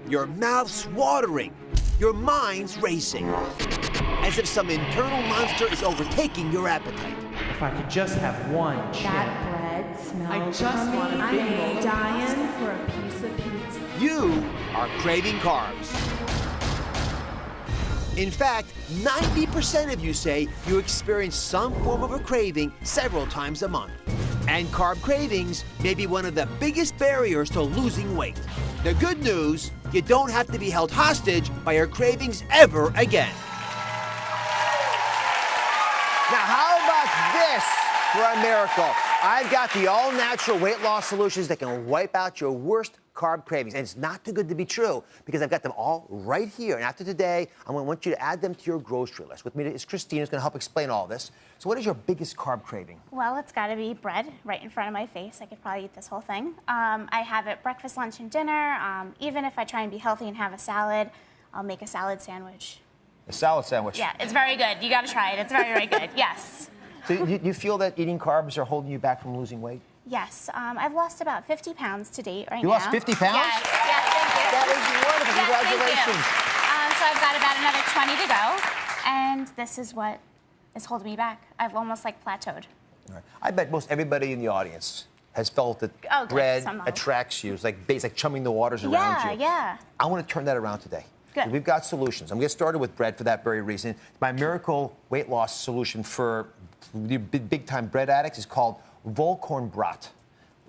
Your mouth's watering. Your mind's racing. As if some internal monster is overtaking your appetite. If I could just have one chip. That bread smells I just want a big I'm bowl. dying for a piece of pizza. You are craving carbs. In fact, 90% of you say you experience some form of a craving several times a month. And carb cravings may be one of the biggest barriers to losing weight. The good news, you don't have to be held hostage by your cravings ever again. Now, how about this for a miracle? I've got the all-natural weight loss solutions that can wipe out your worst carb cravings. And it's not too good to be true because I've got them all right here. And after today, I'm going to want you to add them to your grocery list. With me is Christine, who's going to help explain all this. So what is your biggest carb craving? Well, it's got to be bread right in front of my face. I could probably eat this whole thing. I have it breakfast, lunch, and dinner. Even if I try and be healthy and have a salad, I'll make a salad sandwich. A salad sandwich? Yeah, it's very good. You got to try it. It's very, very good. Yes. So you feel that eating carbs are holding you back from losing weight? Yes. I've lost about 50 pounds to date right now. You lost 50 pounds? Yes, thank you. That is wonderful. Congratulations. Thank you. So I've got about another 20 to go, and this is what is holding me back. I've almost like plateaued. All right. I bet most everybody in the audience has felt that bread attracts you. It's like chumming the waters around you. Yeah. I want to turn that around today. Good. We've got solutions. I'm going to get started with bread for that very reason. My miracle weight loss solution for the big-time bread addicts is called Vollkornbrot.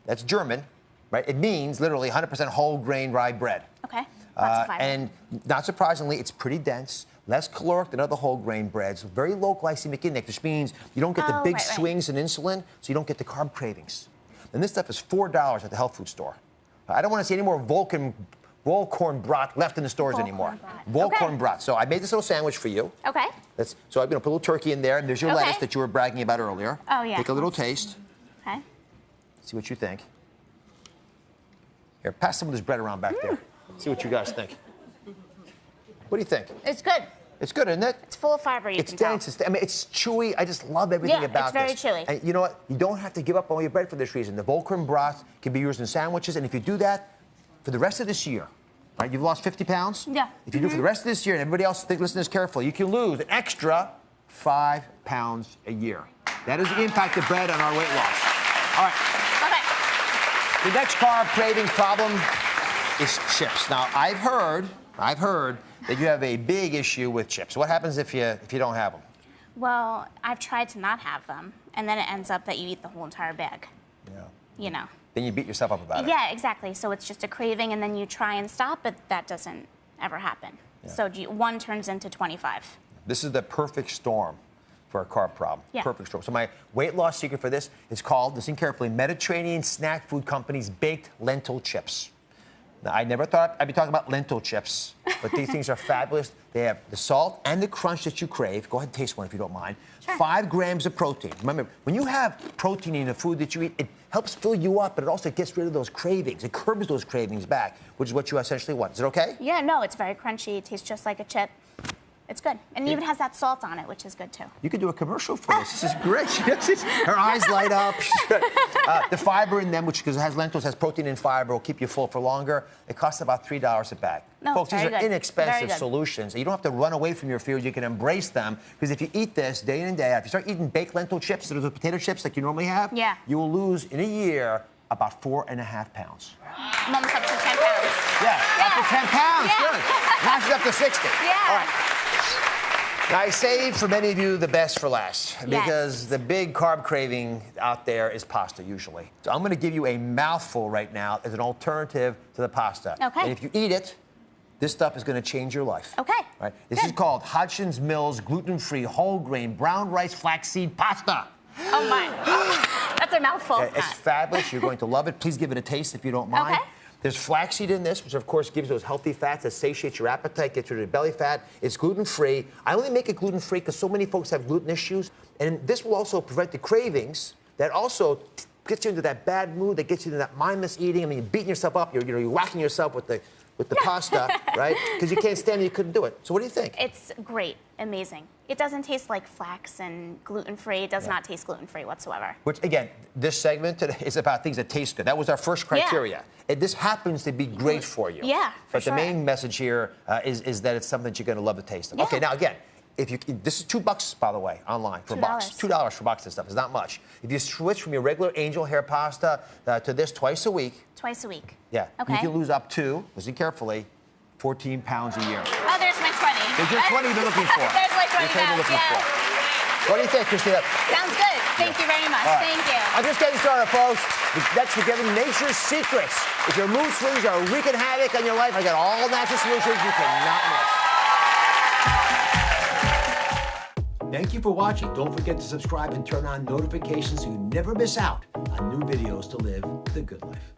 That's German, right? It means literally 100% whole grain rye bread. Okay. Lots of fiber. And not surprisingly, it's pretty dense, less caloric than other whole grain breads, very low glycemic index, which means you don't get the big swings in insulin, so you don't get the carb cravings. And this stuff is $4 at the health food store. I don't want to see any more Vollkornbrot left in the stores anymore. Vollkornbrot. Okay. So I made this little sandwich for you. Okay. So I'm going to put a little turkey in there, and there's your lettuce that you were bragging about earlier. Oh, yeah. Take a little taste. Okay. See what you think. Here, pass some of this bread around back there. See what you guys think. What do you think? It's good. It's good, isn't it? It's full of fiber, you can tell. It's dense. It's chewy. I just love everything about this. it's very chewy. And you know what? You don't have to give up on your bread for this reason. The Vollkornbrot can be used in sandwiches, and if you do that for the rest of this year, right? You've lost 50 pounds? Yeah. If you do it for the rest of this year, and everybody else, listen to this carefully, you can lose an extra 5 pounds a year. That is the impact of bread on our weight loss. All right. Okay. The next carb cravings problem is chips. Now, I've heard that you have a big issue with chips. What happens if you don't have them? Well, I've tried to not have them, and then it ends up that you eat the whole entire bag. Yeah. You know. Then you beat yourself up about it. Yeah, exactly. So it's just a craving, and then you try and stop, but that doesn't ever happen. Yeah. So one turns into 25. This is the perfect storm for a carb problem. Yeah. Perfect storm. So my weight loss secret for this is called, listen carefully, Mediterranean Snack Food Company's Baked Lentil Chips. Now, I never thought I'd be talking about lentil chips, but these things are fabulous. They have the salt and the crunch that you crave. Go ahead and taste one if you don't mind. Sure. 5 grams of protein. Remember, when you have protein in the food that you eat, it helps fill you up, but it also gets rid of those cravings. It curbs those cravings back, which is what you essentially want. Is it okay? Yeah, no, it's very crunchy. It tastes just like a chip. It's good. And it even has that salt on it, which is good, too. You could do a commercial for this. This is great. Her eyes light up. The fiber in them, which because it has lentils, has protein and fiber, will keep you full for longer. It costs about $3 a bag. No, folks, these are inexpensive very solutions. You don't have to run away from your fears. You can embrace them. Because if you eat this day in and day out, if you start eating baked lentil chips, those potato chips like you normally have, you will lose in a year about 4.5 pounds. I'm almost up to 10 pounds. Yeah, up to 10 pounds. Yeah. Good. Now she's up to 60. Yeah. All right. Now, I saved for many of you the best for last because the big carb craving out there is pasta, usually. So I'm going to give you a mouthful right now as an alternative to the pasta. Okay. And if you eat it, this stuff is going to change your life. Okay. Right? This is called Hodgson's Mills gluten-free whole grain brown rice flaxseed pasta. Oh, my. That's a mouthful. It's fabulous. You're going to love it. Please give it a taste if you don't mind. Okay. There's flaxseed in this, which of course gives those healthy fats that satiate your appetite, gets rid of belly fat. It's gluten-free. I only make it gluten-free because so many folks have gluten issues. And this will also prevent the cravings that also gets you into that bad mood, that gets you into that mindless eating. I mean, you're beating yourself up. You're whacking yourself with the with the pasta, right? Because you can't stand it, you couldn't do it. So what do you think? It's great, amazing. It doesn't taste like flax and gluten-free. It does not taste gluten-free whatsoever. Which, again, this segment today is about things that taste good. That was our first criteria. This happens to be great for you. Yeah, But the main message here is that it's something that you're going to love the taste of. Yeah. Okay, now again, this is $2, by the way, online for a box. $2 for a box of stuff is not much. If you switch from your regular angel hair pasta to this twice a week. Twice a week. Yeah. Okay. You can lose up to, listen carefully, 14 pounds a year. Oh, there's my 20. There's your 20 you've been looking for. There's my 20 Your table pounds, looking yeah. for. What do you think, Christina? Sounds good. Thank you very much. All right. Thank you. I'm just getting started, folks. That's for getting nature's secrets. If your mood swings are wreaking havoc on your life, I got all natural solutions you cannot miss. Thank you for watching. Don't forget to subscribe and turn on notifications so you never miss out on new videos to live the good life.